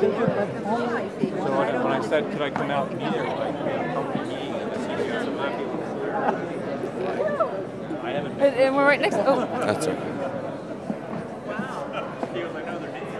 So when I said, could I come out and meet everybody, we had a company meeting and see you guys, I'm happy. I haven't been. And we're right next. Oh, That's okay. He goes, I know their names.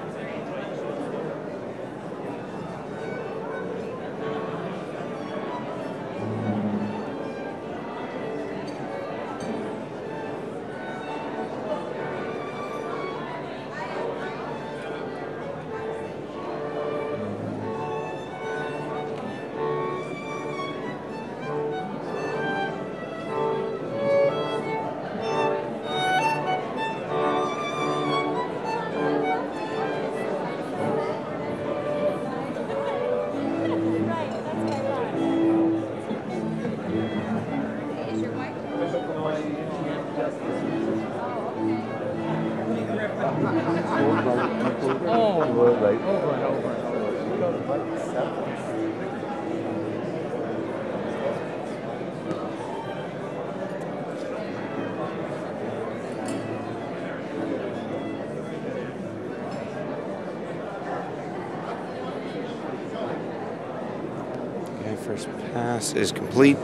Okay, first pass is complete.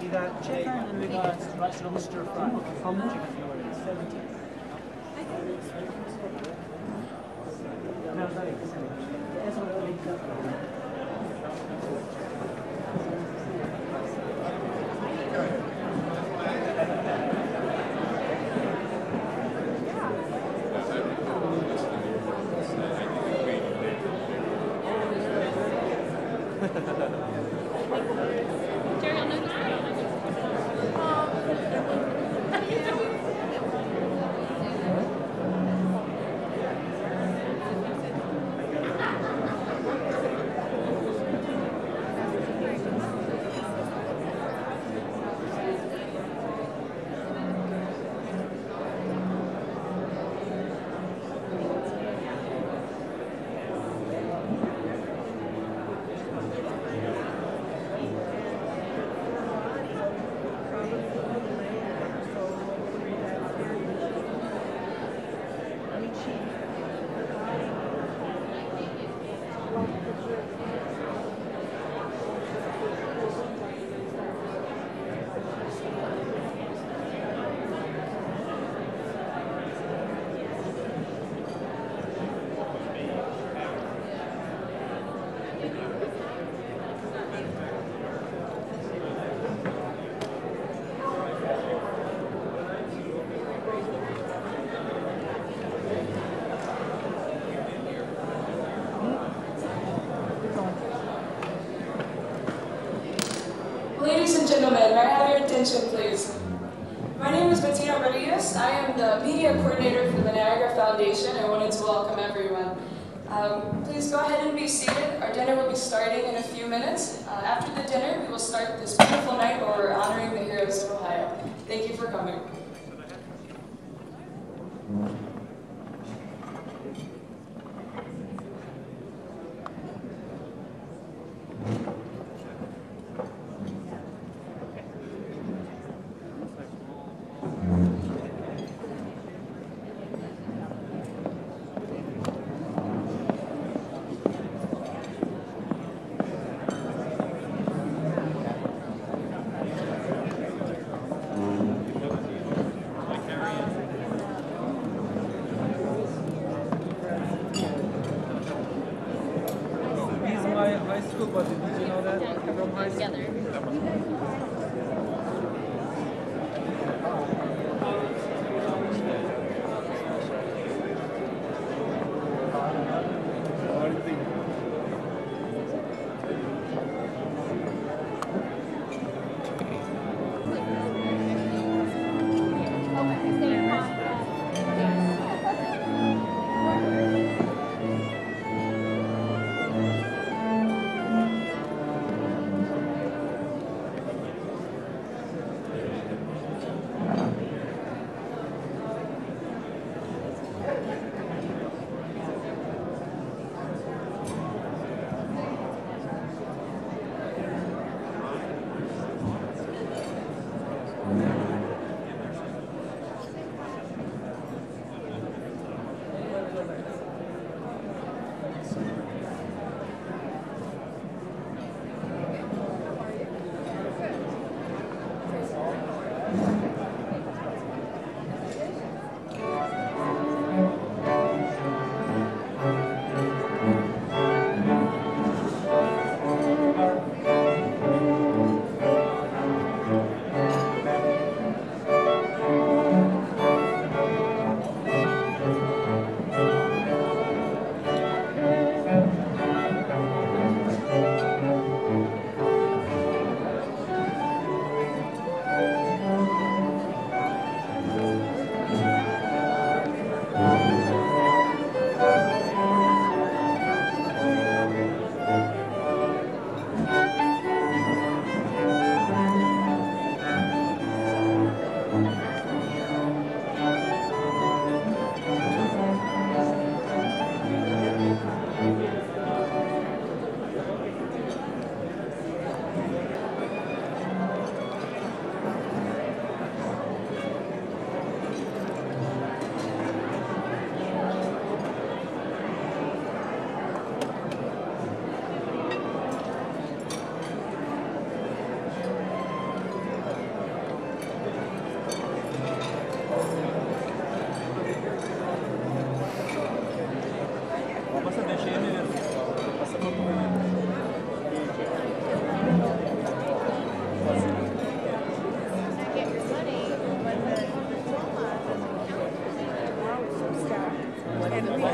You got chicken and we got vegetable stir fry. How much? 17. Ladies and gentlemen, may I have your attention, please? My name is Bettina Rodriguez. I am the media coordinator for the Niagara Foundation. I wanted to welcome everyone. Please go ahead and be seated. Our dinner will be starting in a few minutes. After the dinner, we will start this beautiful night where we're honoring the heroes of Ohio. Thank you for coming.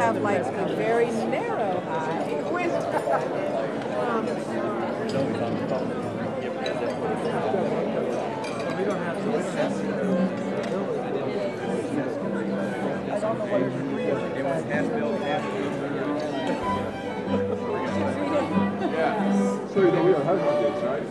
have like a very narrow high. I don't know what a degree of it was. Yeah. So you know we don't have updates, right?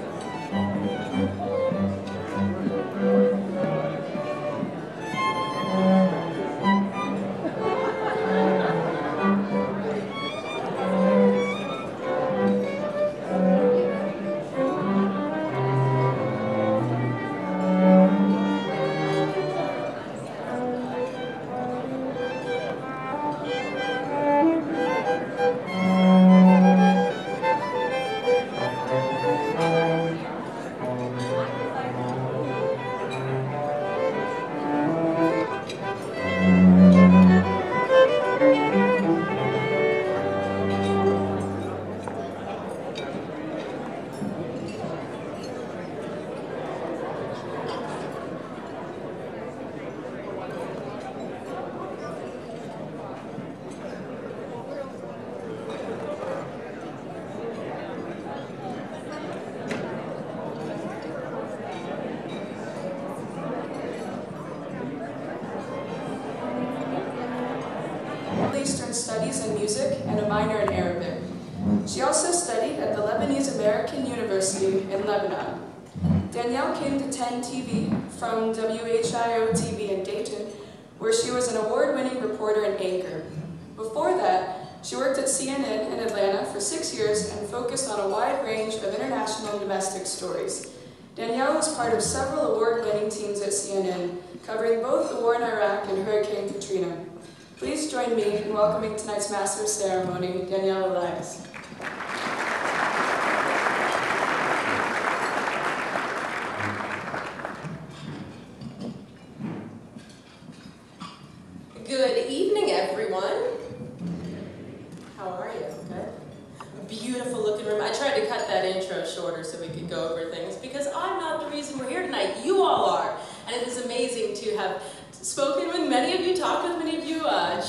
Eastern Studies and Music and a minor in Arabic. She also studied at the Lebanese American University in Lebanon. Danielle came to 10 TV from WHIO TV in Dayton, where she was an award-winning reporter and anchor. Before that, she worked at CNN in Atlanta for 6 years and focused on a wide range of international and domestic stories. Danielle was part of several award-winning teams at CNN, covering both the war in Iraq and Hurricane Katrina. Please join me in welcoming tonight's Master of Ceremony, Danielle Elias. Good evening, everyone. How are you? Good? Beautiful looking room. I tried to cut that intro shorter so we could go over things because I'm not the reason we're here tonight. You all are. And it is amazing to have spoken with many of you, talked with many of you,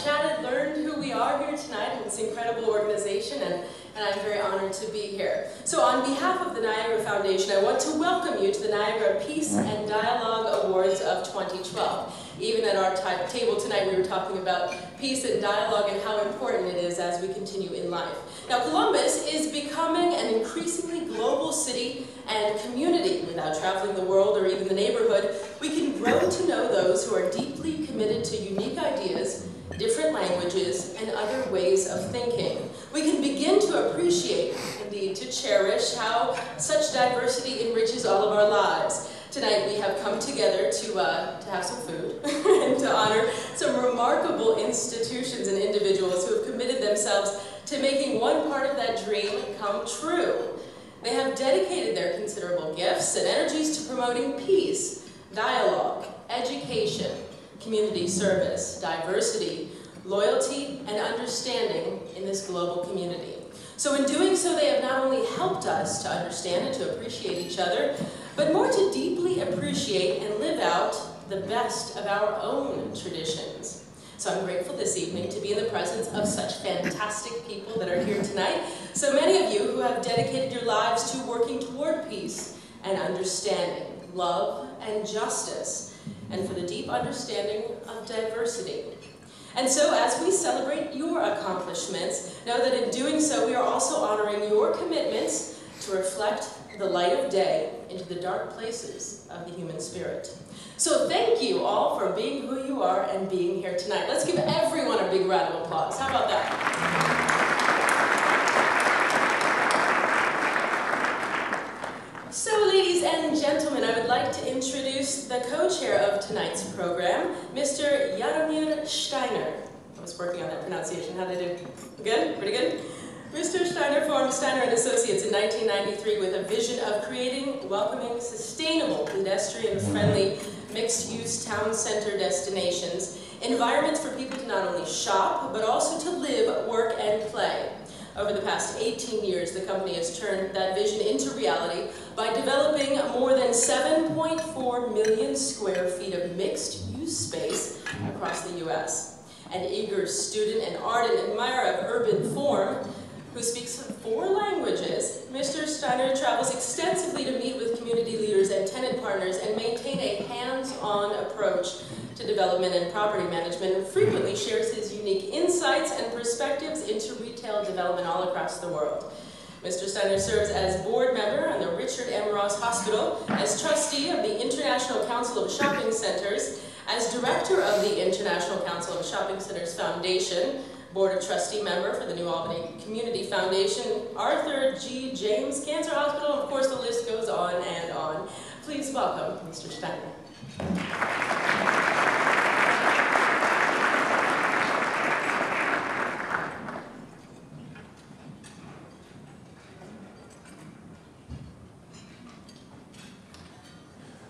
chatted, learned who we are here tonight in this incredible organization, and I'm very honored to be here. So on behalf of the Niagara Foundation, I want to welcome you to the Niagara Peace and Dialogue Awards of 2012. Even at our table tonight, we were talking about peace and dialogue and how important it is as we continue in life. Now, Columbus is becoming an increasingly global city and community. Without traveling the world or even the neighborhood, we can grow to know those who are deeply committed to unique ideas, different languages, and other ways of thinking. We can begin to appreciate, indeed to cherish, how such diversity enriches all of our lives. Tonight we have come together to have some food and to honor some remarkable institutions and individuals who have committed themselves to making one part of that dream come true. They have dedicated their considerable gifts and energies to promoting peace, dialogue, education, community service, diversity, loyalty, and understanding in this global community. So in doing so, they have not only helped us to understand and to appreciate each other, but more to deeply appreciate and live out the best of our own traditions. So I'm grateful this evening to be in the presence of such fantastic people that are here tonight. So many of you who have dedicated your lives to working toward peace and understanding, love and justice, and for the deep understanding of diversity. And so as we celebrate your accomplishments, know that in doing so we are also honoring your commitments to reflect the light of day into the dark places of the human spirit. So thank you all for being who you are and being here tonight. Let's give everyone a big round of applause. How about that? So ladies and gentlemen, I would like to introduce the co-chair of tonight's program, Mr. Jaromir Steiner. I was working on that pronunciation. How did I do? Good? Pretty good? Mr. Steiner formed Steiner & Associates in 1993 with a vision of creating welcoming, sustainable, pedestrian-friendly, mixed-use town center destinations, environments for people to not only shop, but also to live, work, and play. Over the past 18 years, the company has turned that vision into reality by developing more than 7.4 million square feet of mixed-use space across the U.S. An eager student and ardent admirer of urban form, who speaks 4 languages, Mr. Steiner travels extensively to meet with community leaders and tenant partners and maintain a hands-on approach to development and property management, and frequently shares his unique insights and perspectives into retail development all across the world. Mr. Steiner serves as board member on the Richard M. Ross Hospital, as trustee of the International Council of Shopping Centers, as director of the International Council of Shopping Centers Foundation, Board of Trustee member for the New Albany Community Foundation, Arthur G. James Cancer Hospital, and of course the list goes on and on. Please welcome Mr. Steiner.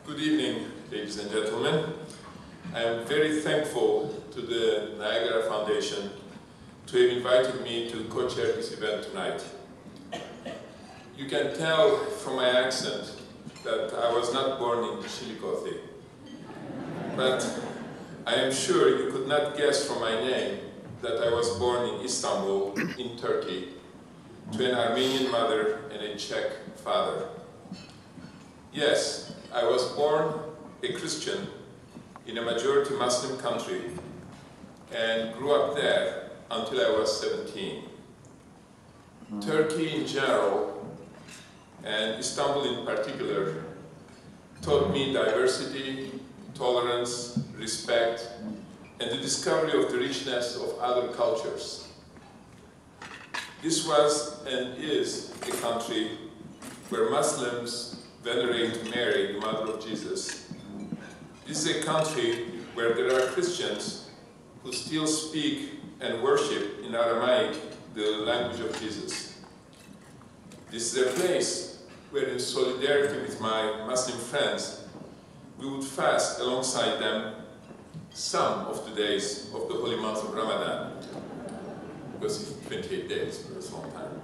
Good evening, ladies and gentlemen. I am very thankful to the Niagara Foundation to have invited me to co-chair this event tonight. You can tell from my accent that I was not born in Chillicothe, but I am sure you could not guess from my name that I was born in Istanbul, in Turkey, to an Armenian mother and a Czech father. Yes, I was born a Christian in a majority Muslim country and grew up there until I was 17. Turkey in general, and Istanbul in particular, taught me diversity, tolerance, respect, and the discovery of the richness of other cultures. This was and is a country where Muslims venerate Mary, the mother of Jesus. This is a country where there are Christians who still speak and worship in Aramaic, the language of Jesus. This is a place where, in solidarity with my Muslim friends, we would fast alongside them some of the days of the holy month of Ramadan, because it's 28 days, but it's a long time.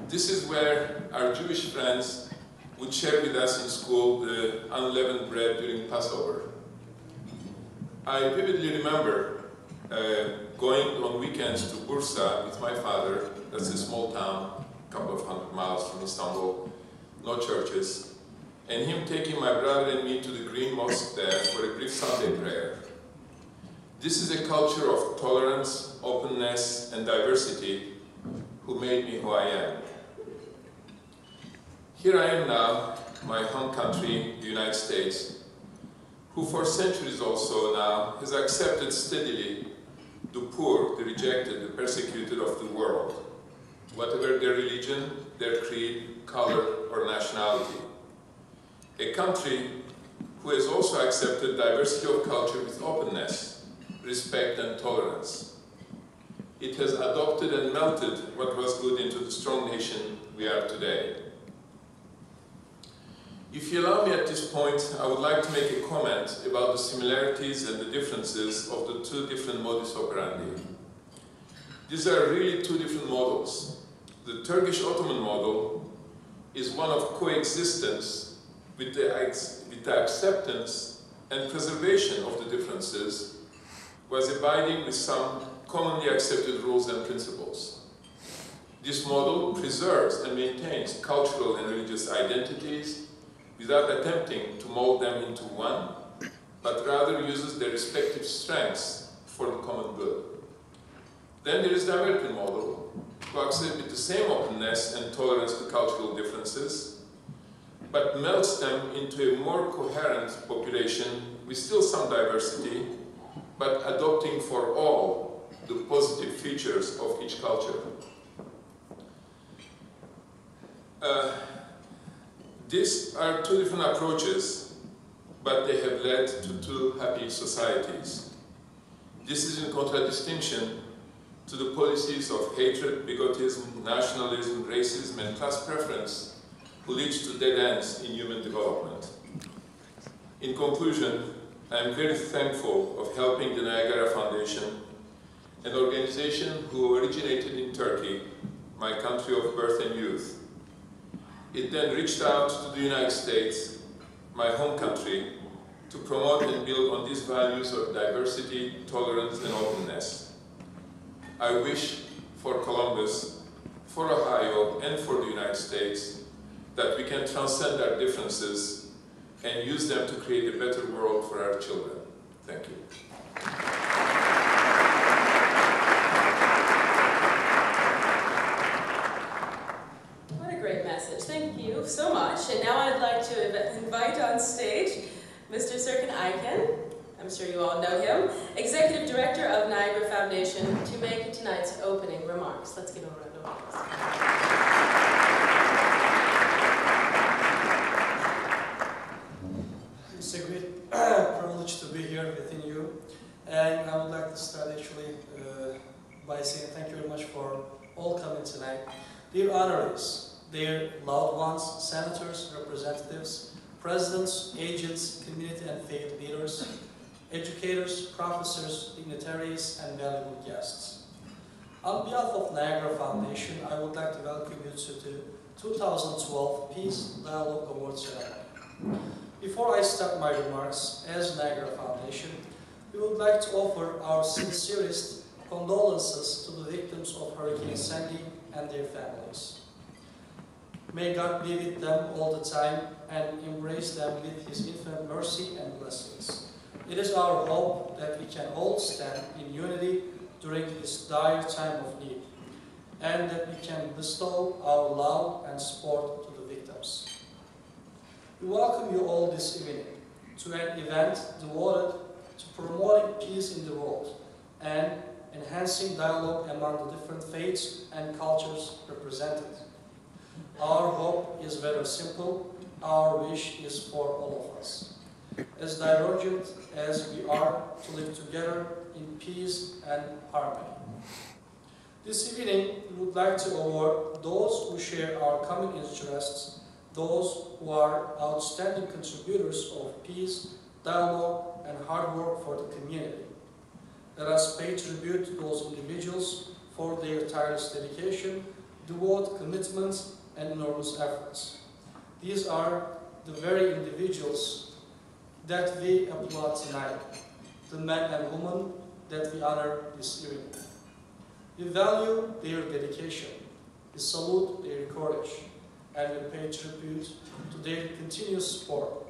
This is where our Jewish friends would share with us in school the unleavened bread during Passover. I vividly remember going on weekends to Bursa with my father. That's a small town, a couple of 100 miles from Istanbul, no churches, and him taking my brother and me to the Green Mosque there for a brief Sunday prayer. This is a culture of tolerance, openness, and diversity who made me who I am. Here I am now, my home country, the United States, who for centuries also now has accepted steadily the poor, the rejected, the persecuted of the world, whatever their religion, their creed, color, or nationality. A country who has also accepted diversity of culture with openness, respect, and tolerance. It has adopted and melted what was good into the strong nation we are today. If you allow me at this point, I would like to make a comment about the similarities and the differences of the two different modus operandi. These are really two different models. The Turkish Ottoman model is one of coexistence with the acceptance and preservation of the differences, was abiding with some commonly accepted rules and principles. This model preserves and maintains cultural and religious identities without attempting to mold them into one, but rather uses their respective strengths for the common good. Then there is the American model, who accepts with the same openness and tolerance to cultural differences, but melts them into a more coherent population with still some diversity, but adopting for all the positive features of each culture. These are two different approaches, but they have led to two happy societies. This is in contradistinction to the policies of hatred, bigotism, nationalism, racism, and class preference, who leads to dead ends in human development. In conclusion, I am very thankful of helping the Niagara Foundation, an organization who originated in Turkey, my country of birth and youth. It then reached out to the United States, my home country, to promote and build on these values of diversity, tolerance, and openness. I wish for Columbus, for Ohio, and for the United States that we can transcend our differences and use them to create a better world for our children. Thank you. Thank you so much. And now I'd like to invite on stage Mr. Serkan Ayken. I'm sure you all know him, Executive Director of Niagara Foundation, to make tonight's opening remarks. Let's give him a round of applause. It's a great privilege to be here within you. And I would like to start actually by saying thank you very much for all coming tonight. Dear honorees, their loved ones, senators, representatives, presidents, agents, community and faith leaders, educators, professors, dignitaries, and valuable guests. On behalf of Niagara Foundation, I would like to welcome you to the 2012 Peace Dialogue Award ceremony. Before I start my remarks, as Niagara Foundation, we would like to offer our sincerest condolences to the victims of Hurricane Sandy and their families. May God be with them all the time and embrace them with His infinite mercy and blessings. It is our hope that we can all stand in unity during this dire time of need, and that we can bestow our love and support to the victims. We welcome you all this evening to an event devoted to promoting peace in the world and enhancing dialogue among the different faiths and cultures represented. Our hope is very simple. Our wish is for all of us, as divergent as we are, to live together in peace and harmony. This evening, we would like to award those who share our common interests, those who are outstanding contributors of peace, dialogue, and hard work for the community. Let us pay tribute to those individuals for their tireless dedication, devout commitment, and enormous efforts. These are the very individuals that we applaud tonight, the men and women that we honor this evening. We value their dedication, we salute their courage, and we pay tribute to their continuous support.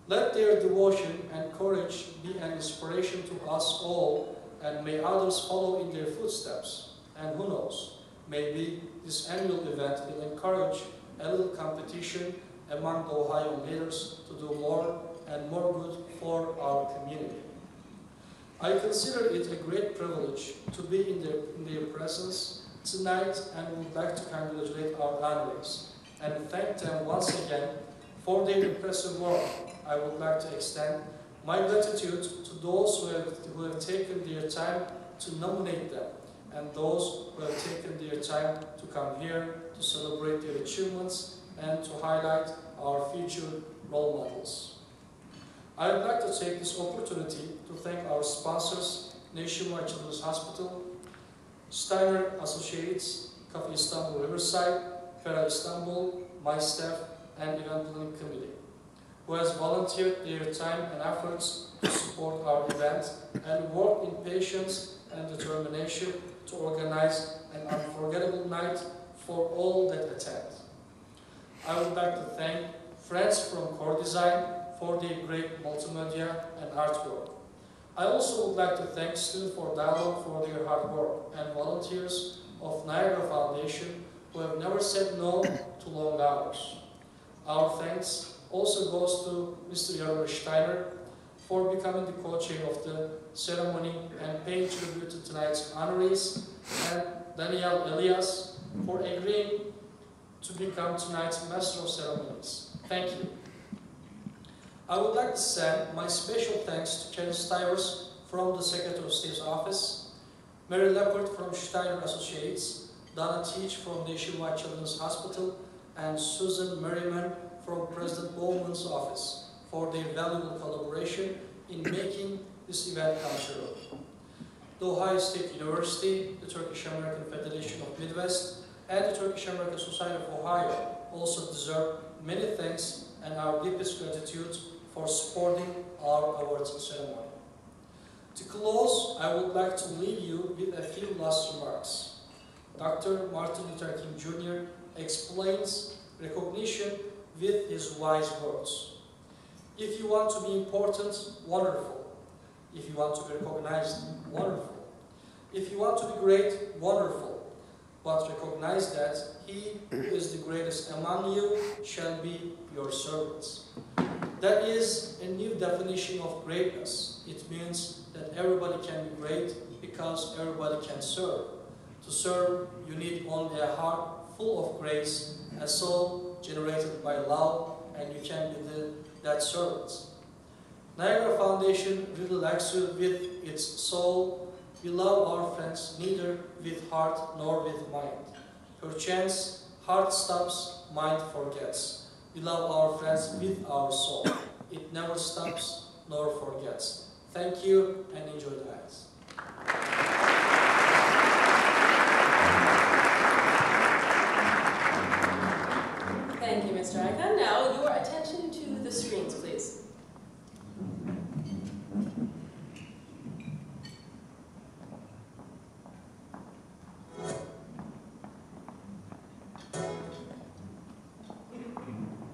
Let their devotion and courage be an inspiration to us all, and may others follow in their footsteps. And who knows, maybe this annual event will encourage a little competition among the Ohio leaders to do more and more good for our community. I consider it a great privilege to be in their presence tonight, and would like to congratulate our honorees and thank them once again for their impressive work. I would like to extend my gratitude to those who have taken their time to nominate them, and those who have taken their time to come here to celebrate their achievements and to highlight our future role models. I would like to take this opportunity to thank our sponsors, Nationwide Children's Hospital, Steiner Associates, Cafe Istanbul Riverside, Ferah Istanbul, my staff, and Event Planning Committee, who has volunteered their time and efforts to support our event and work in patience and determination to organize an unforgettable night for all that attend. I would like to thank friends from Core Design for their great multimedia and artwork. I also would like to thank Students for Dialogue for their hard work, and volunteers of Niagara Foundation who have never said no to long hours. Our thanks also goes to Mr. Jaromir Steiner for becoming the co-chair of the ceremony and paying tribute to tonight's honorees, and Daniel Elias for agreeing to become tonight's Master of Ceremonies. Thank you. I would like to send my special thanks to Ken Stivers from the Secretary of State's office, Mary Leopard from Steiner Associates, Donna Teach from Nationwide Children's Hospital, and Susan Merriman from President Bowman's office for their valuable collaboration in making this event come true. The Ohio State University, the Turkish American Federation of Midwest, and the Turkish American Society of Ohio also deserve many thanks and our deepest gratitude for supporting our awards ceremony. To close, I would like to leave you with a few last remarks. Dr. Martin Luther King Jr. explains recognition with his wise words. If you want to be important, wonderful. If you want to be recognized, wonderful. If you want to be great, wonderful. But recognize that he who is the greatest among you shall be your servants. That is a new definition of greatness. It means that everybody can be great because everybody can serve. To serve, you need only a heart full of grace, a soul generated by love, and you can be that servant. Niagara Foundation really likes you with its soul. We love our friends neither with heart nor with mind. Perchance, heart stops, mind forgets. We love our friends with our soul. It never stops nor forgets. Thank you and enjoy the night. Thank you, Mr. Icahn. Now, your attention to the screens, please.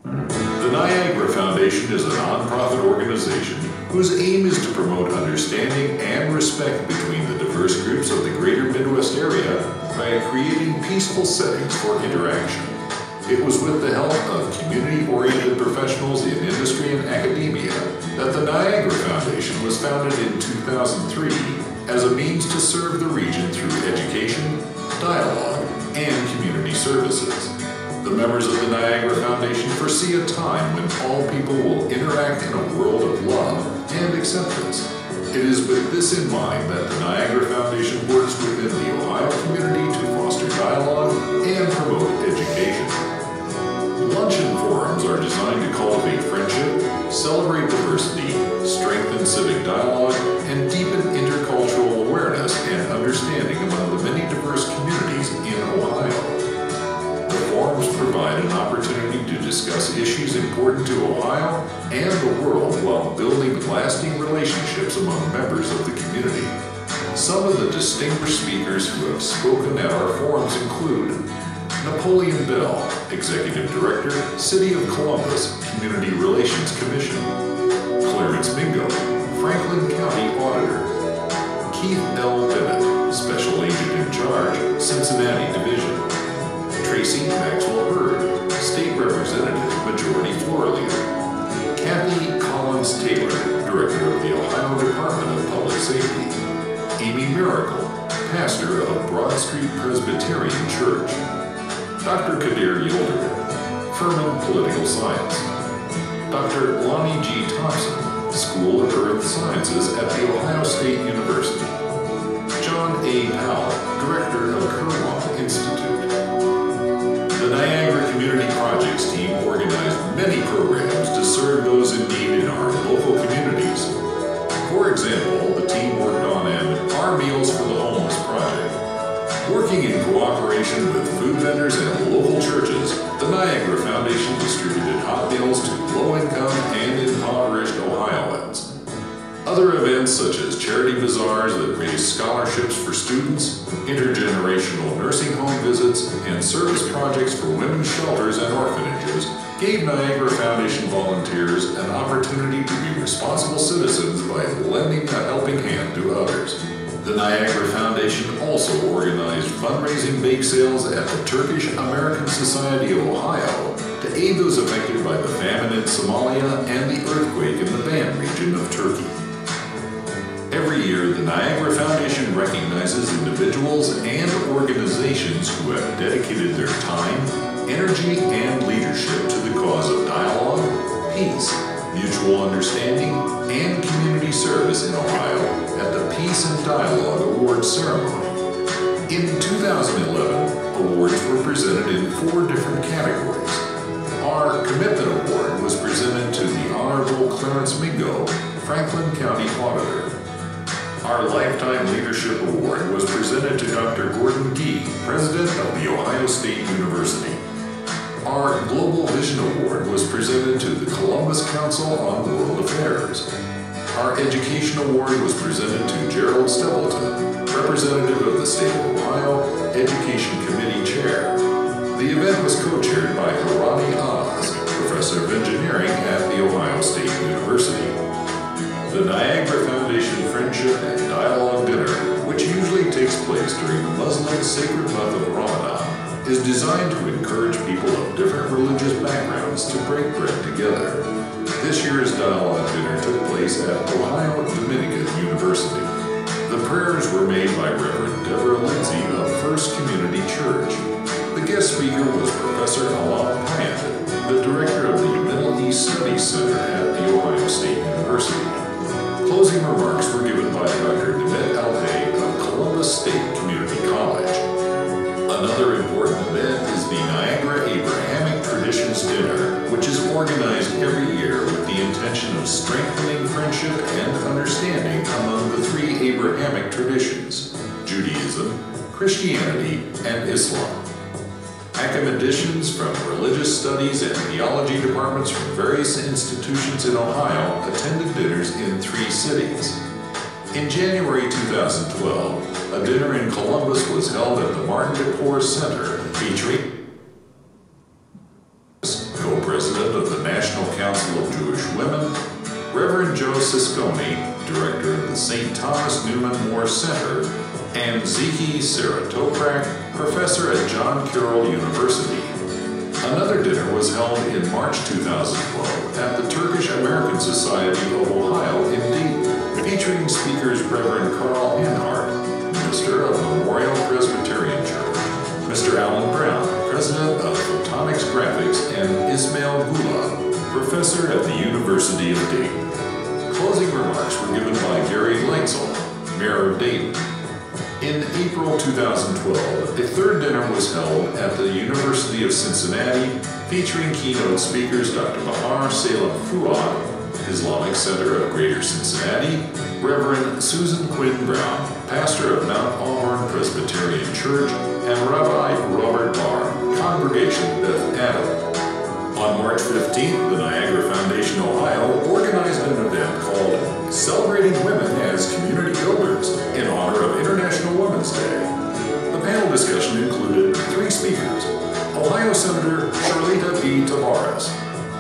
The Niagara Foundation is a nonprofit organization whose aim is to promote understanding and respect between the diverse groups of the greater Midwest area by creating peaceful settings for interaction. It was with the help of community-oriented professionals in industry and academia that the Niagara Foundation was founded in 2003 as a means to serve the region through education, dialogue, and community services. The members of the Niagara Foundation foresee a time when all people will interact in a world of love and acceptance. It is with this in mind that the Niagara Foundation works within the Ohio community to foster dialogue and promote education. Luncheon forums are designed to cultivate friendship, celebrate diversity, strengthen civic dialogue, and deepen intercultural awareness and understanding among the many diverse communities in Ohio. Forums provide an opportunity to discuss issues important to Ohio and the world while building lasting relationships among members of the community. Some of the distinguished speakers who have spoken at our forums include Napoleon Bell, Executive Director, City of Columbus Community Relations Commission. Clarence Mingo, Franklin County Auditor. Keith L. Bennett, Special Agent in Charge, Cincinnati Division. Tracy Maxwell Hurd, State Representative, Majority Floor Leader. Kathy Collins Taylor, Director of the Ohio Department of Public Safety. Amy Miracle, Pastor of Broad Street Presbyterian Church. Dr. Kadir Yildirim, Furman Political Science. Dr. Lonnie G. Thompson, School of Earth Sciences at The Ohio State University. John A. Powell, Director of Kirwan Institute. The Niagara Community Projects team organized many programs to serve those in need in our local communities. For example, the team worked on an Our Meals for the Homeless project. Working in cooperation with food vendors and local churches, the Niagara Foundation distributed hot meals to low-income and impoverished Ohioans. Other events such as charity bazaars that raise scholarships for students, intergenerational nursing home visits, and service projects for women's shelters and orphanages gave Niagara Foundation volunteers an opportunity to be responsible citizens by lending a helping hand to others. The Niagara Foundation also organized fundraising bake sales at the Turkish American Society of Ohio to aid those affected by the famine in Somalia and the earthquake in the Van region of Turkey. Every year, the Niagara Foundation recognizes individuals and organizations who have dedicated their time, energy, and leadership to the cause of dialogue, peace, mutual understanding, and community service in Ohio at the Peace and Dialogue Awards ceremony. In 2011, awards were presented in 4 different categories. Our Commitment Award was presented to the Honorable Clarence Mingo, Franklin County Auditor. Our Lifetime Leadership Award was presented to Dr. Gordon Gee, President of the Ohio State University. Our Global Vision Award was presented to the Columbus Council on World Affairs. Our Education Award was presented to Gerald Stapleton, representative of the state of Ohio, Education Committee Chair. The event was co-chaired by Harani Oz, Professor of Engineering at The Ohio State University. The Niagara Foundation Friendship and Dialogue Dinner, which usually takes place during the Muslim sacred month of Ramadan, is designed to encourage people of different religious backgrounds to break bread together. This year's Dialogue Dinner took place at Ohio Dominican University. The prayers were made by Reverend Deborah Lindsay of First Community Church. The guest speaker was Professor Alam Payand, the director of the Middle East Studies Center at The Ohio State University. Closing remarks were given by Dr. Demet Alpay of Columbus State Community College. Another important event is the Niagara Abrahamic Traditions Dinner, which is organized every year with the intention of strengthening friendship and understanding among the 3 Abrahamic traditions: Judaism, Christianity, and Islam. Academicians from religious studies and theology departments from various institutions in Ohio attended dinners in 3 cities. In January 2012, a dinner in Columbus was held at the Martin DePore Center featuring co-president of the National Council of Jewish Women, Reverend Joe Sisconi, director of the St. Thomas Newman Moore Center, and Ziki Saratoprak, professor at John Carroll University. Another dinner was held in March 2012 at the Turkish American Society of Ohio in Dayton, featuring speakers Reverend Carl Hanhart, minister of Memorial Presbyterian Church, Mr. Alan Brown, president of Photonics Graphics, and Ismail Gula, professor at the University of Dayton. Closing remarks were given by Gary Leitzel, mayor of Dayton. In April 2012, a 3rd dinner was held at the University of Cincinnati, featuring keynote speakers Dr. Bahar Salem Fuad, Islamic Center of Greater Cincinnati, Reverend Susan Quinn Brown, pastor of Mount Auburn Presbyterian Church, and Rabbi Robert Barr, Congregation Beth Adam. On March 15th, the Niagara Foundation Ohio organized an event called Celebrating Women as Community Builders in honor of International Women's Day. The panel discussion included 3 speakers: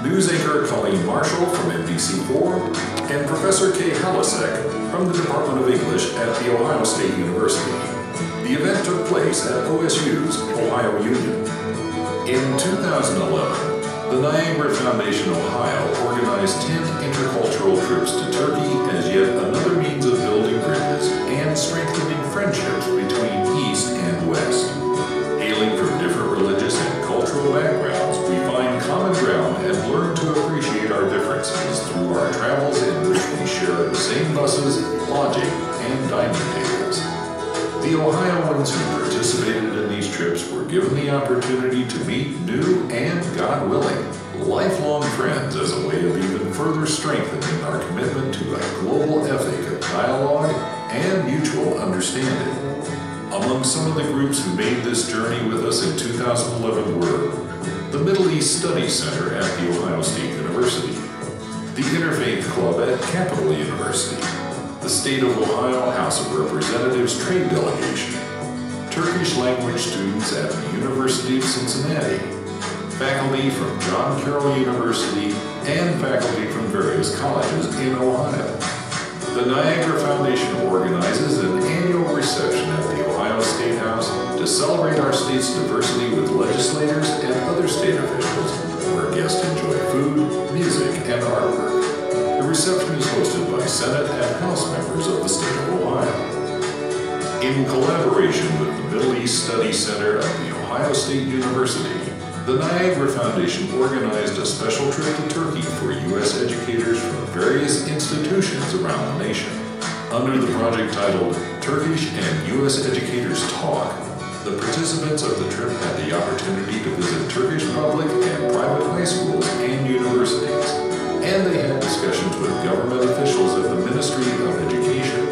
news anchor Colleen Marshall from NBC4, and Professor Kay Halasek from the Department of English at The Ohio State University. The event took place at OSU's Ohio Union. In 2011, the Niagara Foundation Ohio organized 10 intercultural trips to Turkey as yet another means of building bridges and strengthening friendships between East and West. Hailing from different religious and cultural backgrounds, we find common ground and learn to appreciate our differences through our travels in which we share the same buses, lodging, and dining tables. The Ohioans who participated in these trips were given the opportunity to meet new and, God willing, lifelong friends as a way of even further strengthening our commitment to a global ethic of dialogue and mutual understanding. Among some of the groups who made this journey with us in 2011 were the Middle East Studies Center at The Ohio State University, the Interfaith Club at Capital University, the State of Ohio House of Representatives Trade Delegation, Turkish language students at the University of Cincinnati, faculty from John Carroll University, and faculty from various colleges in Ohio. The Niagara Foundation organizes an annual reception at the Ohio State House to celebrate our state's diversity with legislators and other state officials, where guests enjoy food, music, and artwork. The reception is hosted by Senate and House members of the state of Ohio. In collaboration with the Middle East Studies Center at the Ohio State University, the Niagara Foundation organized a special trip to Turkey for U.S. educators from various institutions around the nation. Under the project titled Turkish and U.S. Educators Talk, the participants of the trip had the opportunity to visit Turkish public and private high schools and universities, and they had discussions with government officials at the Ministry of Education.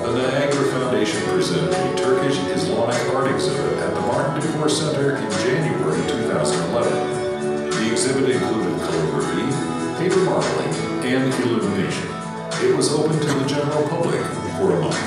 The Niagara Foundation presented a Turkish Islamic art exhibit at the Martin Decor Center in January 2011. The exhibit included calligraphy, paper marbling, and illumination. It was open to the general public for a month.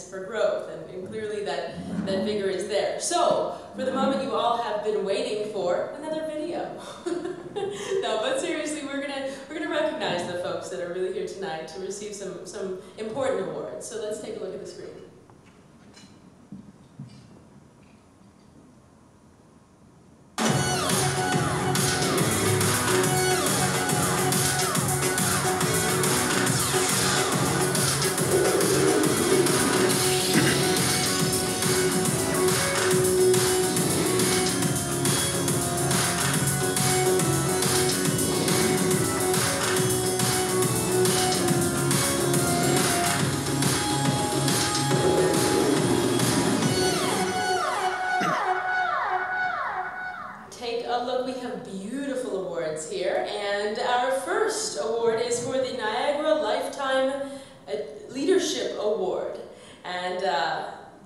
For growth, and clearly that vigor is there. So, for the moment, you all have been waiting for another video. No, but seriously, we're gonna recognize the folks that are really here tonight to receive some important awards. So let's take a look at the screen.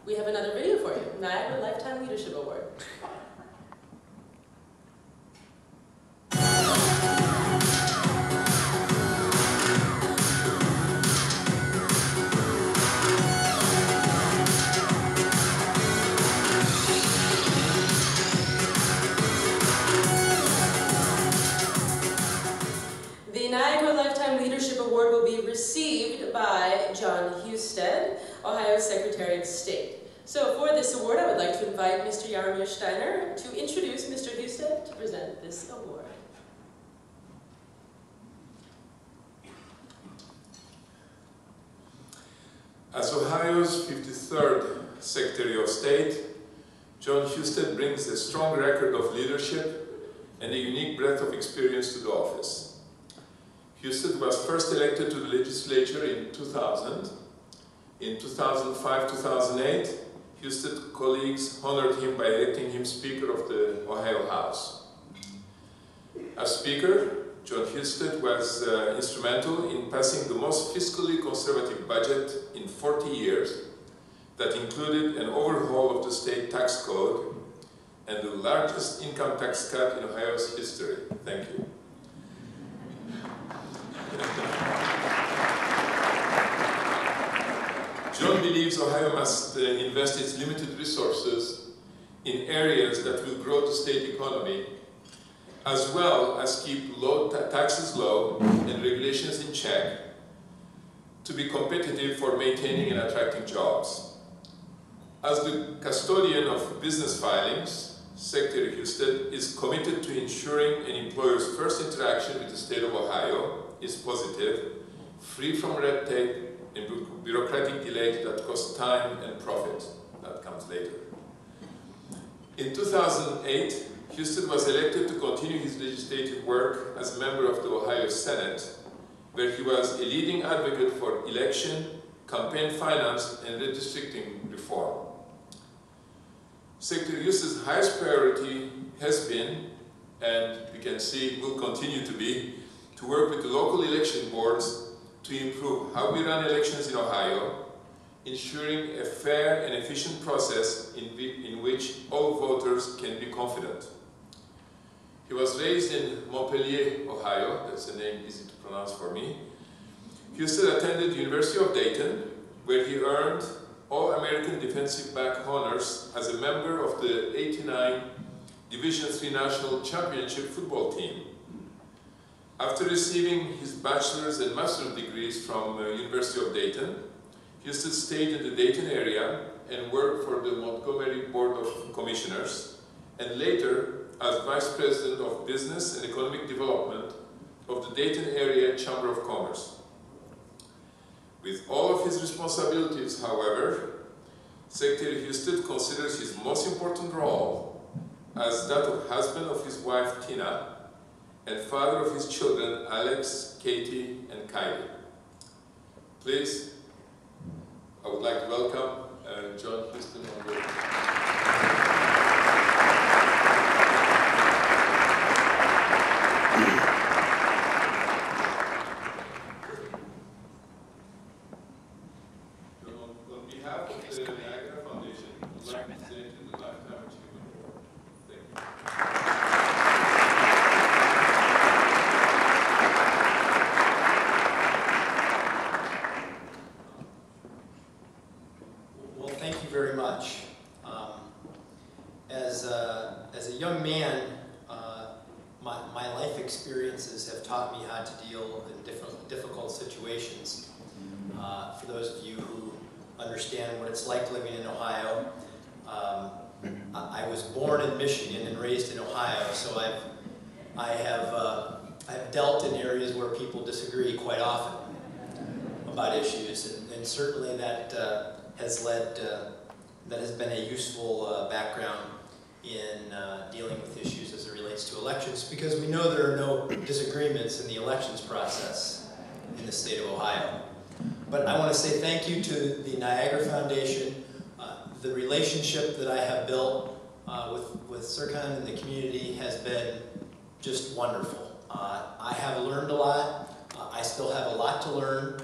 We have another video for you, Niagara Lifetime Leadership Award. The Niagara Lifetime Leadership Award will be received by John Husted, Ohio Secretary of State. So for this award, I would like to invite Mr. Jaromir Steiner to introduce Mr. Husted to present this award. As Ohio's 53rd Secretary of State, John Husted brings a strong record of leadership and a unique breadth of experience to the office. Husted was first elected to the legislature in 2000. In 2005-2008, Husted colleagues honored him by electing him Speaker of the Ohio House. As Speaker, John Husted was instrumental in passing the most fiscally conservative budget in 40 years that included an overhaul of the state tax code and the largest income tax cut in Ohio's history. Thank you. John believes Ohio must invest its limited resources in areas that will grow the state economy, as well as keep taxes low and regulations in check to be competitive for maintaining and attracting jobs. As the custodian of business filings, Secretary Husted is committed to ensuring an employer's first interaction with the state of Ohio is positive, free from red tape and bureaucratic delays that cost time and profit. That comes later. In 2008, Husted was elected to continue his legislative work as a member of the Ohio Senate, where he was a leading advocate for election, campaign finance, and redistricting reform. Secretary Husted's highest priority has been, and we can see will continue to be, to work with the local election boards to improve how we run elections in Ohio, ensuring a fair and efficient process in which all voters can be confident. He was raised in Montpelier, Ohio. That's a name easy to pronounce for me. Husted attended the University of Dayton, where he earned All-American Defensive Back honors as a member of the '89 Division III National Championship football team. After receiving his bachelor's and master's degrees from University of Dayton, Husted stayed in the Dayton area and worked for the Montgomery Board of Commissioners, and later as Vice President of Business and Economic Development of the Dayton Area Chamber of Commerce. With all of his responsibilities, however, Secretary Husted considers his most important role as that of husband of his wife Tina and father of his children Alex, Katie, and Kylie. Please, I would like to welcome John Husted on board. On behalf of the Niagara Foundation, I'd like to say to the Lifetime Achievement Award. Thank you. Well, thank you very much. As a young man, my life experiences have taught me how to deal in difficult situations. For those of you who understand what it's like living in Ohio, I was born in Michigan and raised in Ohio, so I've dealt in areas where people disagree quite often about issues, and certainly that has been a useful background in dealing with issues as it relates to elections, because we know there are no disagreements in the elections process in the state of Ohio. But I want to say thank you to the Niagara Foundation. The relationship that I have built with Serkan and the community has been just wonderful. I have learned a lot. I still have a lot to learn,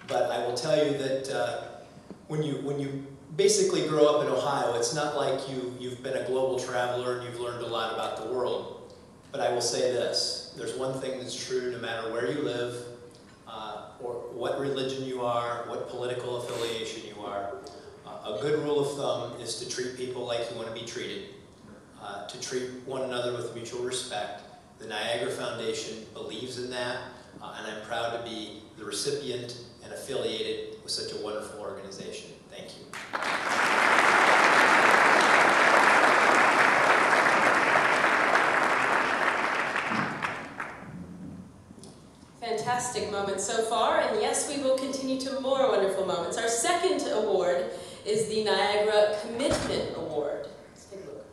but I will tell you that when you basically grow up in Ohio, it's not like you've been a global traveler and you've learned a lot about the world. But I will say this, there's one thing that's true no matter where you live, or what religion you are, what political affiliation you are. A good rule of thumb is to treat people like you want to be treated, to treat one another with mutual respect. The Niagara Foundation believes in that, and I'm proud to be the recipient and affiliated with such a wonderful organization. Thank you. Fantastic moments so far, and yes, we will continue to more wonderful moments. Our second award is the Niagara Commitment Award. Let's take a look.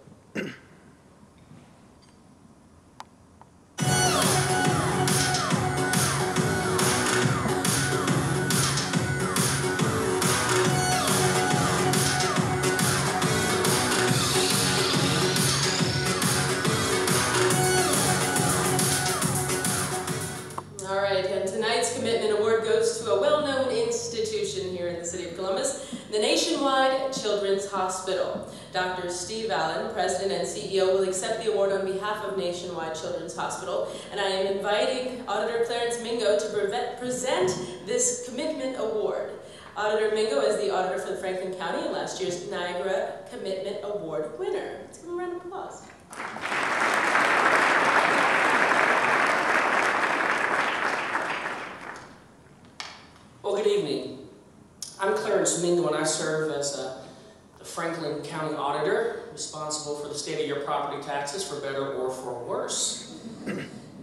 Nationwide Children's Hospital. Dr. Steve Allen, President and CEO, will accept the award on behalf of Nationwide Children's Hospital, and I am inviting Auditor Clarence Mingo to present this Commitment Award. Auditor Mingo is the auditor for Franklin County and last year's Niagara Commitment Award winner. Let's give him a round of applause. Well, good evening. I'm Clarence Mingo, and I serve as the Franklin County Auditor, responsible for the state of your property taxes, for better or for worse.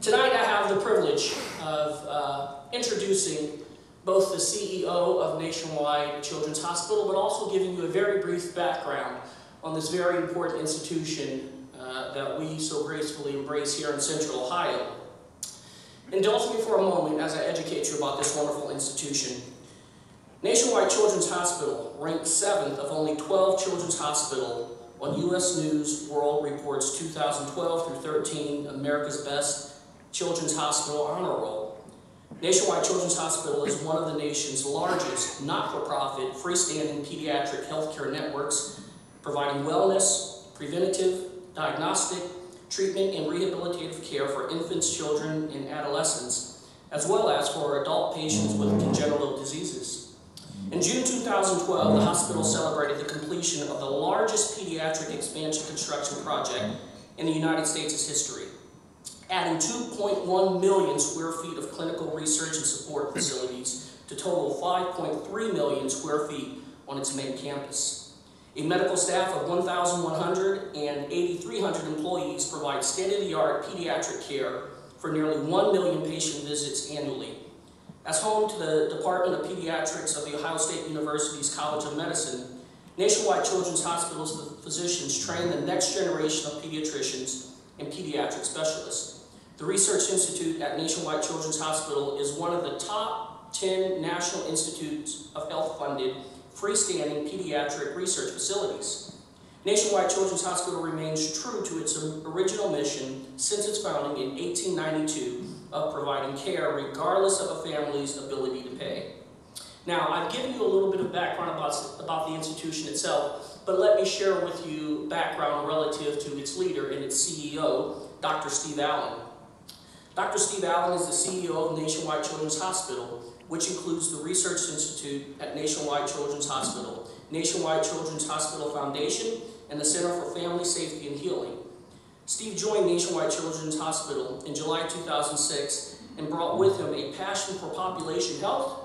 Tonight I have the privilege of introducing both the CEO of Nationwide Children's Hospital, but also giving you a very brief background on this very important institution that we so gracefully embrace here in Central Ohio. Indulge me for a moment as I educate you about this wonderful institution. Nationwide Children's Hospital ranked 7th of only 12 children's hospitals on U.S. News World Report's 2012 through 13 America's Best Children's Hospital Honor Roll. Nationwide Children's Hospital is one of the nation's largest not-for-profit freestanding pediatric healthcare networks, providing wellness, preventative, diagnostic, treatment, and rehabilitative care for infants, children, and adolescents, as well as for adult patients with congenital diseases. In June 2012, the hospital celebrated the completion of the largest pediatric expansion construction project in the United States' history, adding 2.1 million square feet of clinical research and support facilities to total 5.3 million square feet on its main campus. A medical staff of 1,100 and 8,300 employees provide state-of-the-art pediatric care for nearly 1 million patient visits annually. As home to the Department of Pediatrics of The Ohio State University's College of Medicine, Nationwide Children's Hospital's physicians train the next generation of pediatricians and pediatric specialists. The Research Institute at Nationwide Children's Hospital is one of the top 10 National Institutes of Health funded freestanding pediatric research facilities. Nationwide Children's Hospital remains true to its original mission since its founding in 1892 of providing care regardless of a family's ability to pay. Now, I've given you a little bit of background about the institution itself, but let me share with you background relative to its leader and its CEO, Dr. Steve Allen. Dr. Steve Allen is the CEO of Nationwide Children's Hospital, which includes the Research Institute at Nationwide Children's Hospital, Nationwide Children's Hospital Foundation, and the Center for Family Safety and Healing. Steve joined Nationwide Children's Hospital in July 2006 and brought with him a passion for population health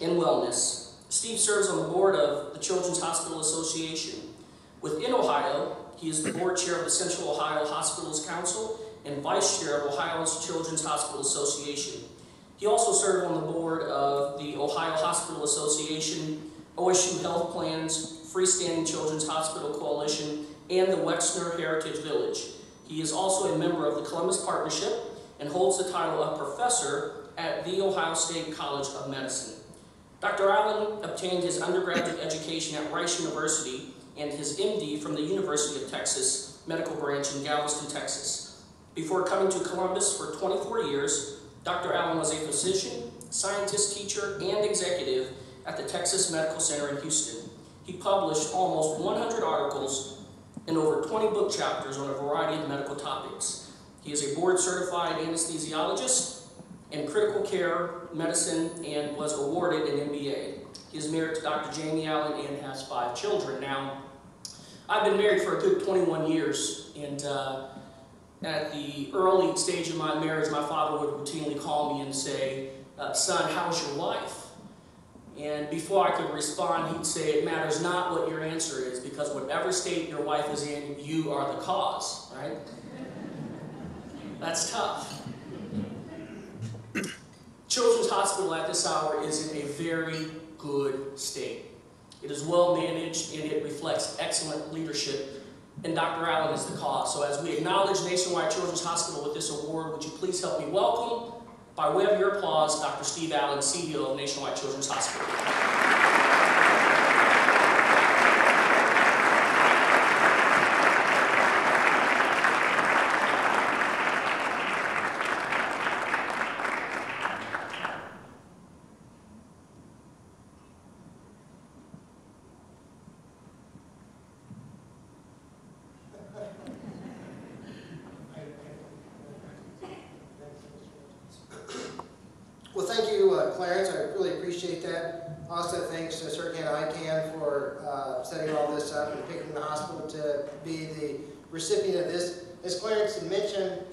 and wellness. Steve serves on the board of the Children's Hospital Association. Within Ohio, he is the board chair of the Central Ohio Hospitals Council and vice chair of Ohio's Children's Hospital Association. He also served on the board of the Ohio Hospital Association, OSU Health Plans, Freestanding Children's Hospital Coalition, and the Wexner Heritage Village. He is also a member of the Columbus Partnership and holds the title of professor at The Ohio State College of Medicine. Dr. Allen obtained his undergraduate education at Rice University and his MD from the University of Texas Medical Branch in Galveston, Texas. Before coming to Columbus for 24 years, Dr. Allen was a physician, scientist, teacher, and executive at the Texas Medical Center in Houston. He published almost 100 articles and over 20 book chapters on a variety of medical topics. He is a board-certified anesthesiologist in critical care medicine and was awarded an MBA. He is married to Dr. Jamie Allen and has 5 children. Now, I've been married for a good 21 years, and at the early stage of my marriage, my father would routinely call me and say, son, how's your wife? And before I could respond, he'd say, it matters not what your answer is, because whatever state your wife is in, you are the cause, right? That's tough. Children's Hospital at this hour is in a very good state. It is well managed and it reflects excellent leadership, and Dr. Allen is the cause. So as we acknowledge Nationwide Children's Hospital with this award, would you please help me welcome, by way of your applause, Dr. Steve Allen, CEO of Nationwide Children's Hospital. thank you, Clarence. I really appreciate that. Also, thanks to Circuit ICANN for setting all this up and picking the hospital to be the recipient of this. As Clarence had mentioned,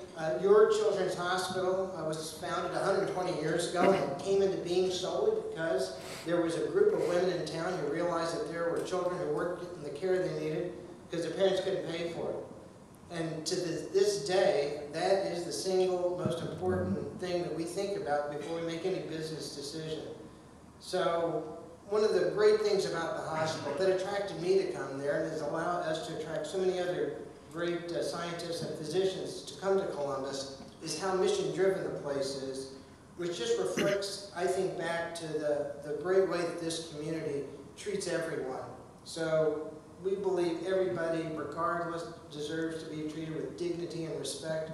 your Children's Hospital was founded 120 years ago and came into being solely because there was a group of women in town who realized that there were children who weren't getting the care they needed because their parents couldn't pay for it. And to this day, that is the single most important thing that we think about before we make any business decision. So one of the great things about the hospital that attracted me to come there and has allowed us to attract so many other great scientists and physicians to come to Columbus is how mission-driven the place is, which just reflects, I think, back to the great way that this community treats everyone. So we believe everybody, regardless, deserves to be treated with dignity and respect.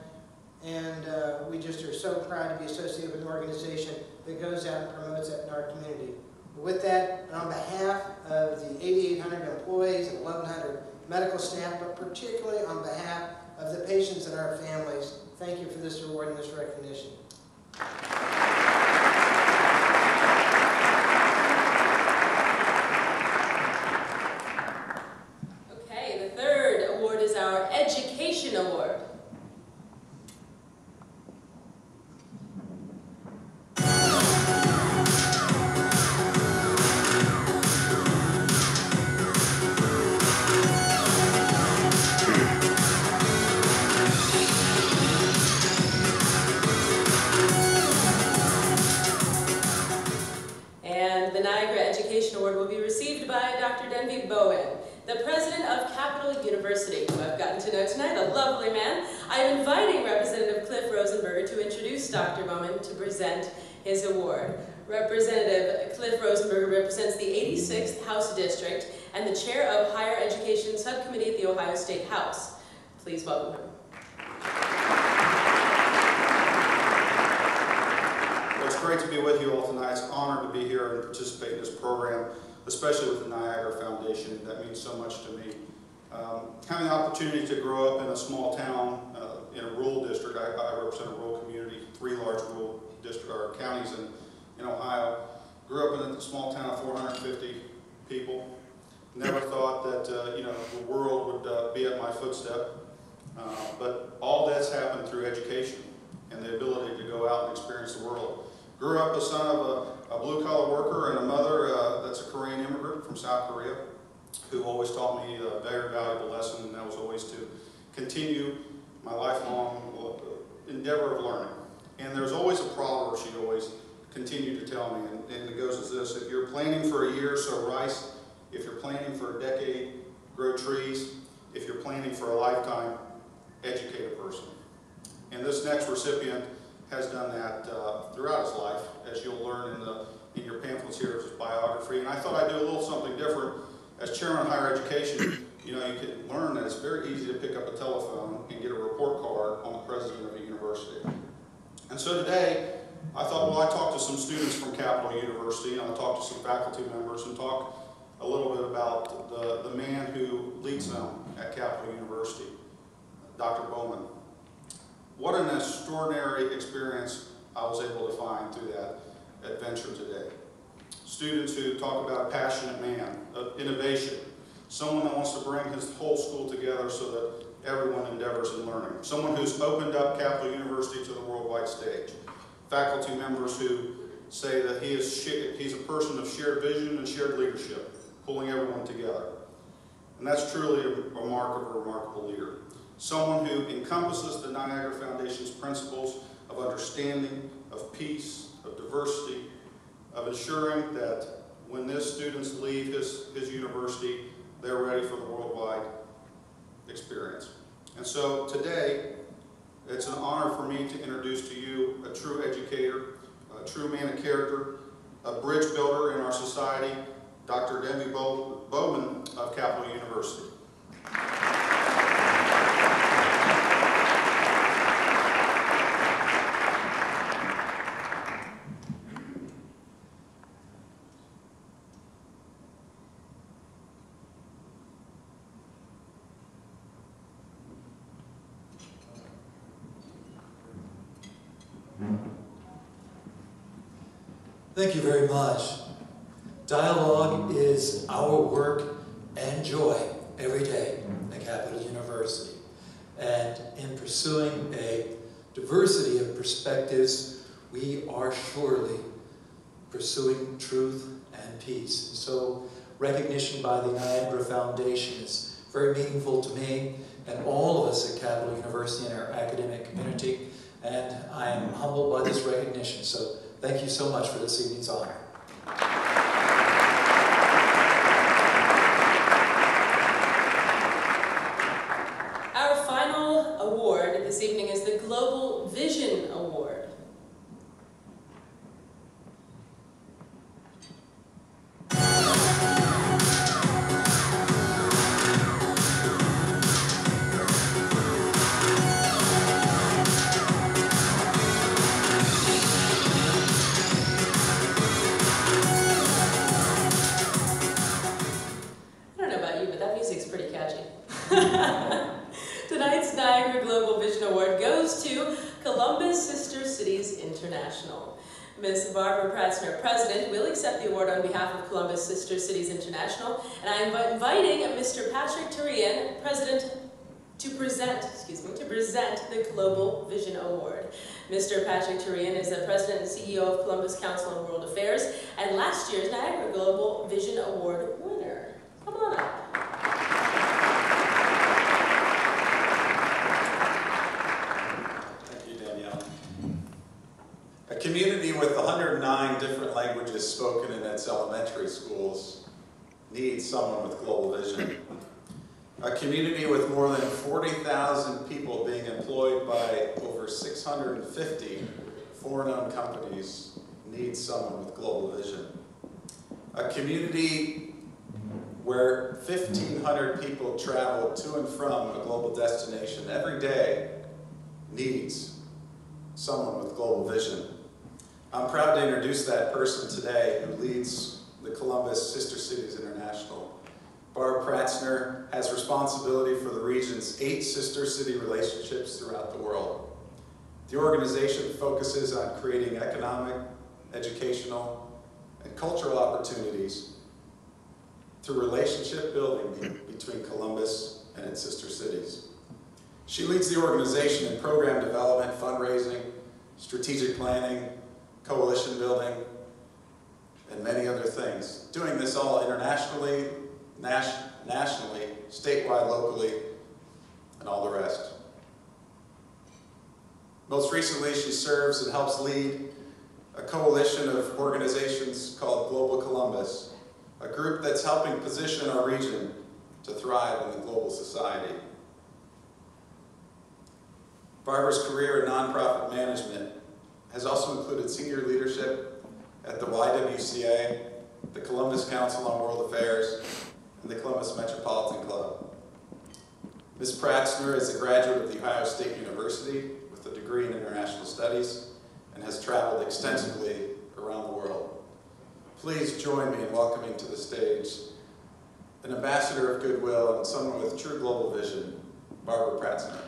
And we just are so proud to be associated with an organization that goes out and promotes that in our community. With that, and on behalf of the 8,800 employees and 1,100 medical staff, but particularly on behalf of the patients and our families, thank you for this award and this recognition. Okay, the third award is our Education Award. And the Niagara Education Award will be received by Dr. Denby Bowen, the president of Capital University, who I've gotten to know tonight, a lovely man. I am inviting Representative Cliff Rosenberger to introduce Dr. Bowen to present his award. Representative Cliff Rosenberger represents the 86th House District and the chair of Higher Education Subcommittee at the Ohio State House. Please welcome him. Well, it's great to be with you all tonight. It's an honor to be here and participate in this program, especially with the Niagara Foundation. That means so much to me. Having the opportunity to grow up in a small town, in a rural district, I represent a rural community, 3 large rural counties in Ohio. Grew up in a small town of 450 people. Never thought that the world would be at my footstep. But all that's happened through education and the ability to go out and experience the world. Grew up a son of a blue-collar worker and a mother that's a Korean immigrant from South Korea, who always taught me a very valuable lesson, and that was always to continue my lifelong endeavor of learning. And there's always a proverb she always continued to tell me, and it goes as this: if you're planting for a year, sow rice. If you're planting for a decade, grow trees. If you're planting for a lifetime, educate a person. And this next recipient has done that throughout his life, as you'll learn in your pamphlets here of his biography. And I thought I'd do a little something different. As chairman of higher education, you can learn that it's very easy to pick up a telephone and get a report card on the president of a university. And so today, I thought, well, I talked to some students from Capital University, and I'll talk to some faculty members and talk a little bit about the man who leads them at Capital University, Dr. Bowman. What an extraordinary experience I was able to find through that adventure today. Students who talk about a passionate man, of innovation, someone that wants to bring his whole school together so that everyone endeavors in learning, someone who's opened up Capital University to the worldwide stage, faculty members who say that he's a person of shared vision and shared leadership, pulling everyone together. And that's truly a mark of a remarkable leader. Someone who encompasses the Niagara Foundation's principles of understanding, of peace, of diversity, of ensuring that when his students leave his university, they're ready for the worldwide experience. And so today, it's an honor for me to introduce to you a true educator, a true man of character, a bridge builder in our society, Dr. Denby Bowman of Capital University. Thank you very much. Dialogue is our work and joy every day at Capital University. And in pursuing a diversity of perspectives, we are surely pursuing truth and peace. So recognition by the Niagara Foundation is very meaningful to me and all of us at Capital University and our academic community. And I am humbled by this recognition. So thank you so much for this evening's honor. Our final award this evening is the Global Vision Award. Tonight's Niagara Global Vision Award goes to Columbus Sister Cities International. Ms. Barbara Pratzner, President, will accept the award on behalf of Columbus Sister Cities International, and I am inviting Mr. Patrick Turian, President, to present the Global Vision Award. Mr. Patrick Turian is the President and CEO of Columbus Council on World Affairs, and last year's Niagara Global Vision Award winner. Come on up. A community with 109 different languages spoken in its elementary schools needs someone with global vision. A community with more than 40,000 people being employed by over 650 foreign-owned companies needs someone with global vision. A community where 1,500 people travel to and from a global destination every day needs someone with global vision. I'm proud to introduce that person today who leads the Columbus Sister Cities International. Barb Pratzner has responsibility for the region's 8 sister city relationships throughout the world. The organization focuses on creating economic, educational, and cultural opportunities through relationship building between Columbus and its sister cities. She leads the organization in program development, fundraising, strategic planning, coalition building, and many other things. Doing this all internationally, nationally, statewide, locally, and all the rest. Most recently, she serves and helps lead a coalition of organizations called Global Columbus, a group that's helping position our region to thrive in the global society. Barbara's career in nonprofit management has also included senior leadership at the YWCA, the Columbus Council on World Affairs, and the Columbus Metropolitan Club. Ms. Pratzner is a graduate of The Ohio State University with a degree in international studies and has traveled extensively around the world. Please join me in welcoming to the stage an ambassador of goodwill and someone with true global vision, Barbara Pratzner.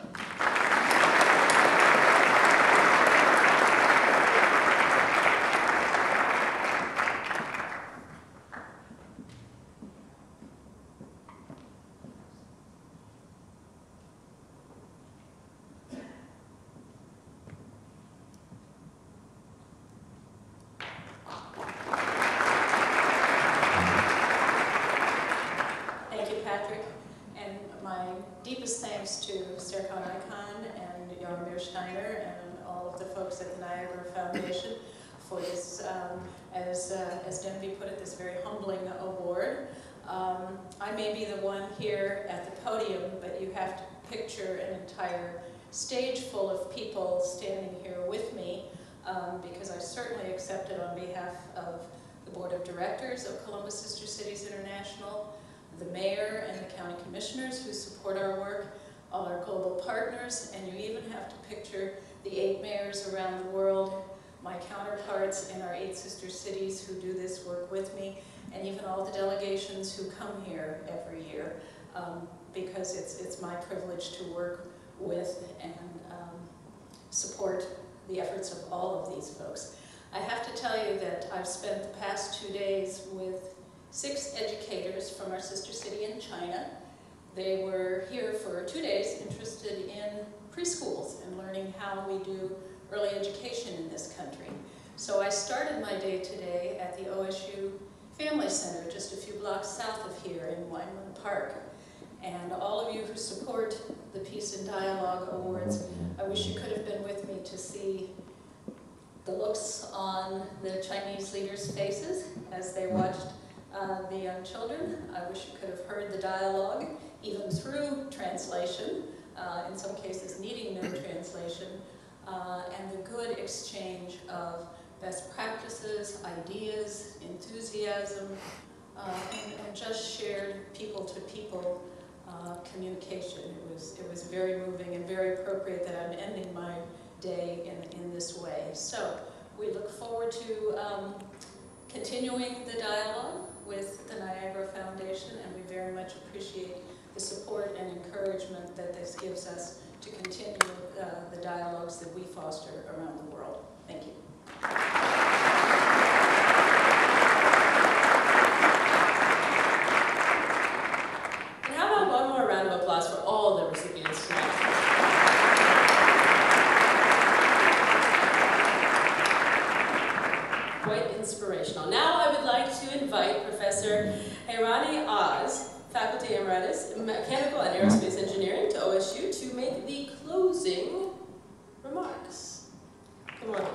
As Denby put it, this very humbling award. I may be the one here at the podium, but you have to picture an entire stage full of people standing here with me, because I certainly accept it on behalf of the Board of Directors of Columbus Sister Cities International, the Mayor and the County Commissioners who support our work, all our global partners, and you even have to picture the 8 mayors around the world, my counterparts in our 8 sister cities who do this work with me, and even all the delegations who come here every year, because it's my privilege to work with and support the efforts of all of these folks. I have to tell you that I've spent the past 2 days with 6 educators from our sister city in China. They were here for 2 days interested in preschools and learning how we do early education in this country. So I started my day today at the OSU Family Center, just a few blocks south of here in Wineland Park. And all of you who support the Peace and Dialogue Awards, I wish you could have been with me to see the looks on the Chinese leaders' faces as they watched the young children. I wish you could have heard the dialogue, even through translation, in some cases needing no translation, and the good exchange of best practices, ideas, enthusiasm, and just shared people-to-people communication. It was very moving and very appropriate that I'm ending my day in this way. So we look forward to continuing the dialogue with the Niagara Foundation, and we very much appreciate the support and encouragement that this gives us to continue the dialogues that we foster around the world. Thank you. And how about one more round of applause for all the recipients tonight? Quite inspirational. Now I would like to invite Professor Hairani Oz, Faculty Emeritus, Mechanical and Aerospace Engineering to OSU, to make the closing remarks. Come on.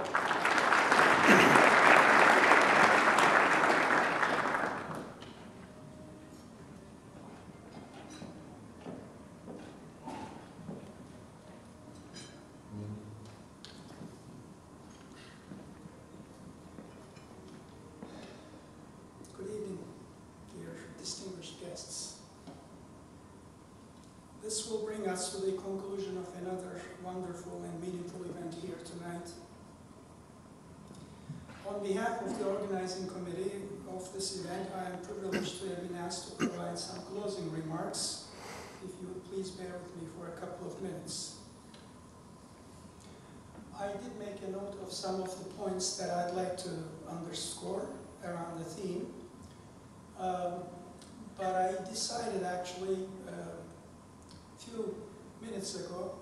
Good evening, dear distinguished guests. This will bring us to the conclusion of another wonderful and meaningful event here tonight. On behalf of the organizing committee of this event, I am privileged to have been asked to provide some closing remarks. If you would please bear with me for a couple of minutes. I did make a note of some of the points that I'd like to underscore around the theme. But I decided actually a few minutes ago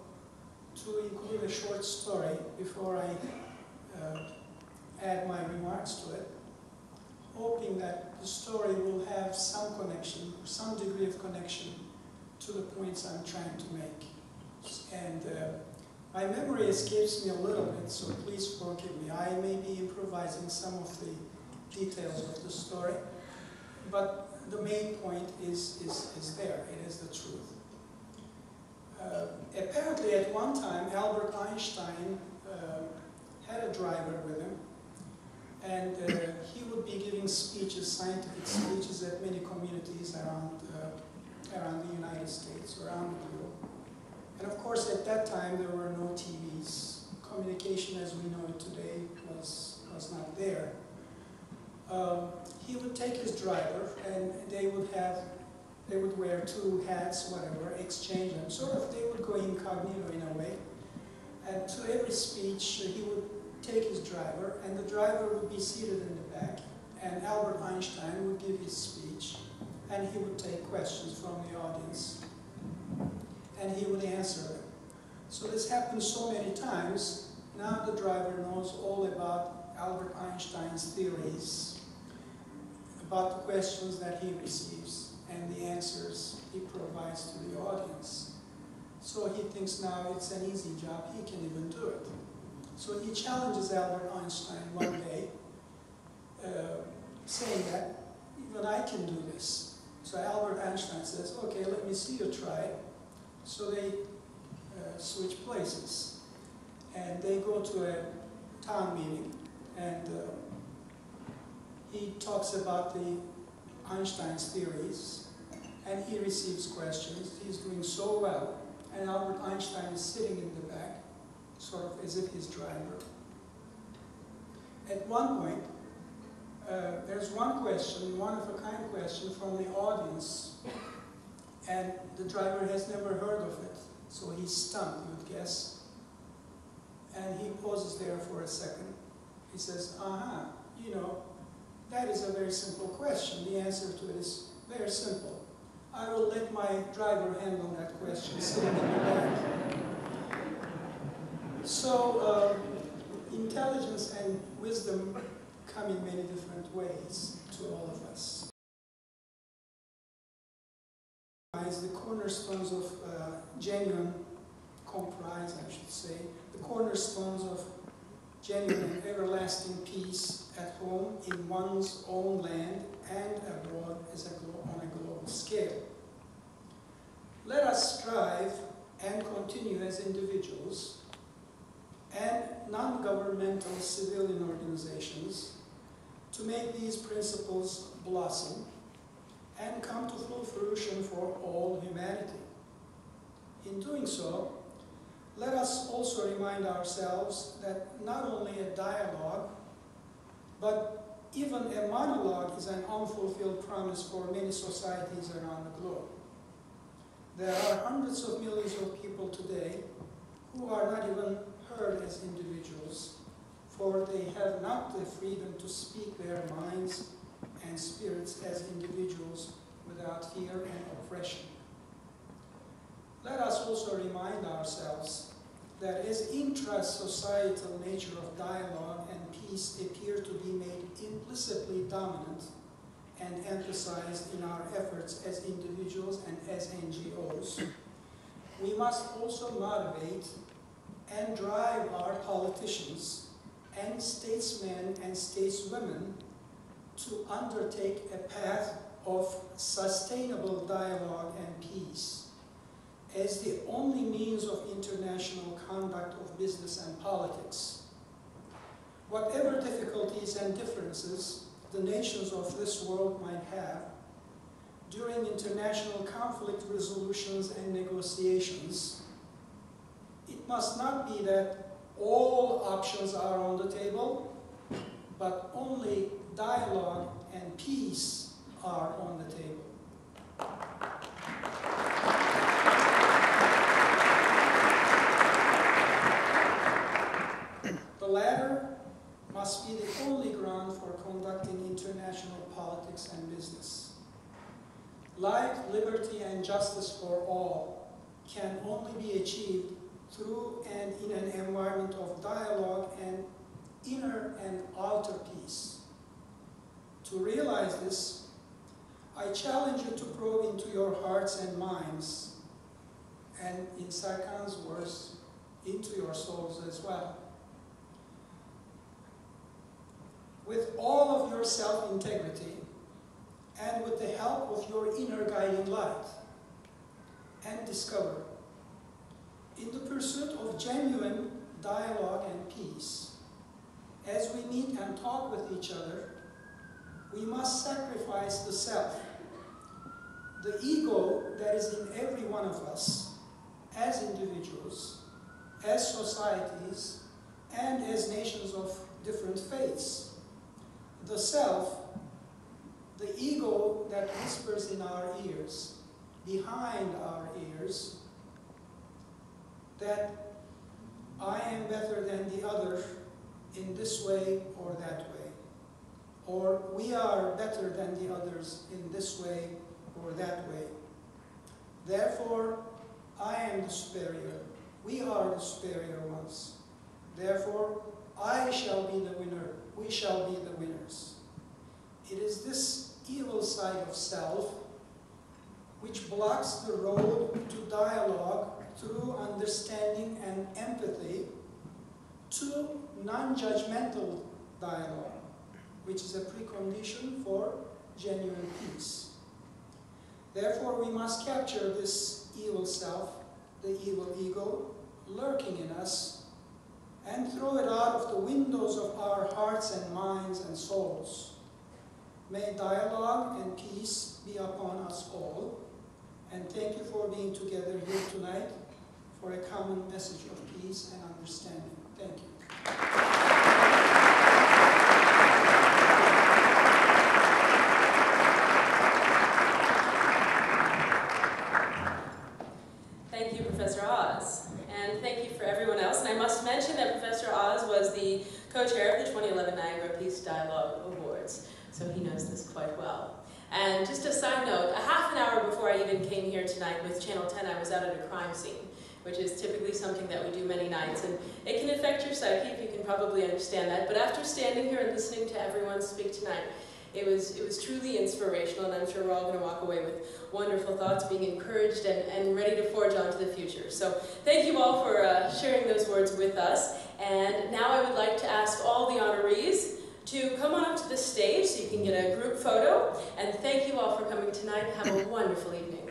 to include a short story before I add my remarks to it, hoping that the story will have some connection, some degree of connection to the points I'm trying to make. And my memory escapes me a little bit, so please forgive me. I may be improvising some of the details of the story, but the main point is there. It is the truth. Apparently, at one time, Albert Einstein had a driver with him, and he would be giving speeches, scientific speeches, at many communities around the United States, around the globe. And of course, at that time, there were no TVs. Communication as we know it today was not there. He would take his driver, and they would wear 2 hats, whatever, exchange them. They would go incognito in a way. And to every speech, he would take his driver, and the driver would be seated in the back, and Albert Einstein would give his speech, and he would take questions from the audience, and he would answer them. So this happened so many times, now the driver knows all about Albert Einstein's theories, about the questions that he receives, and the answers he provides to the audience. So he thinks now it's an easy job, he can even do it. So he challenges Albert Einstein one day, saying that even I can do this. So Albert Einstein says, okay, let me see you try it. So they switch places. And they go to a town meeting, and he talks about the Einstein's theories, and he receives questions. He's doing so well, and Albert Einstein is sitting in the back, sort of as if he's driver. At one point, there's one question, one-of-a-kind question from the audience, and the driver has never heard of it, so he's stumped, you would guess. And he pauses there for a second, He says, you know, that is a very simple question. The answer to it is very simple. I will let my driver handle that question sitting in the back. So intelligence and wisdom come in many different ways to all of us. The cornerstones of genuine comprise, I should say, the cornerstones of genuine and everlasting peace at home in one's own land and abroad on a global scale. Let us strive and continue as individuals and non-governmental civilian organizations to make these principles blossom and come to full fruition for all humanity. In doing so, let us also remind ourselves that not only a dialogue, but even a monologue is an unfulfilled promise for many societies around the globe. There are hundreds of millions of people today who are not even heard as individuals, for they have not the freedom to speak their minds and spirits as individuals without fear and oppression. Let us also remind ourselves that as intra-societal nature of dialogue and peace appear to be made implicitly dominant and emphasized in our efforts as individuals and as NGOs, we must also motivate and drive our politicians and statesmen and stateswomen to undertake a path of sustainable dialogue and peace as the only means of international conduct of business and politics. Whatever difficulties and differences the nations of this world might have, during international conflict resolutions and negotiations, it must not be that all options are on the table, but only dialogue and peace are on the table. The latter must be the only ground for conducting international politics and business. Life, liberty, and justice for all can only be achieved through and in an environment of dialogue and inner and outer peace. To realize this, I challenge you to probe into your hearts and minds, and in Sarkan's words, into your souls as well. With all of your self-integrity, and with the help of your inner guiding light, and discover, in the pursuit of genuine dialogue and peace, as we meet and talk with each other, we must sacrifice the self, the ego that is in every one of us, as individuals, as societies, and as nations of different faiths. The self, the ego that whispers in our ears, behind our ears, that I am better than the other in this way or that way, or we are better than the others in this way or that way. Therefore, I am the superior. We are the superior ones. Therefore, I shall be the winner. We shall be the winners. It is this evil side of self which blocks the road to dialogue through understanding and empathy to non-judgmental dialogue, which is a precondition for genuine peace. Therefore, we must capture this evil self, the evil ego, lurking in us, and throw it out of the windows of our hearts and minds and souls. May dialogue and peace be upon us all, and thank you for being together here tonight for a common message of peace and understanding. Thank you. Thank you, Professor Oz. And thank you for everyone else. And I must mention that Professor Oz was the co-chair of the 2011 Niagara Peace Dialogue Awards, so he knows this quite well. And just a side note, a half an hour before I even came here tonight with Channel 10, I was out at a crime scene, which is typically something that we do many nights, and it can affect your psyche, if you can probably understand that. But after standing here and listening to everyone speak tonight, it was truly inspirational, and I'm sure we're all going to walk away with wonderful thoughts, being encouraged and ready to forge on to the future. So thank you all for sharing those words with us. And now I would like to ask all the honorees to come on up to the stage so you can get a group photo. And thank you all for coming tonight. Have a wonderful evening.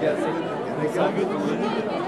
Yes.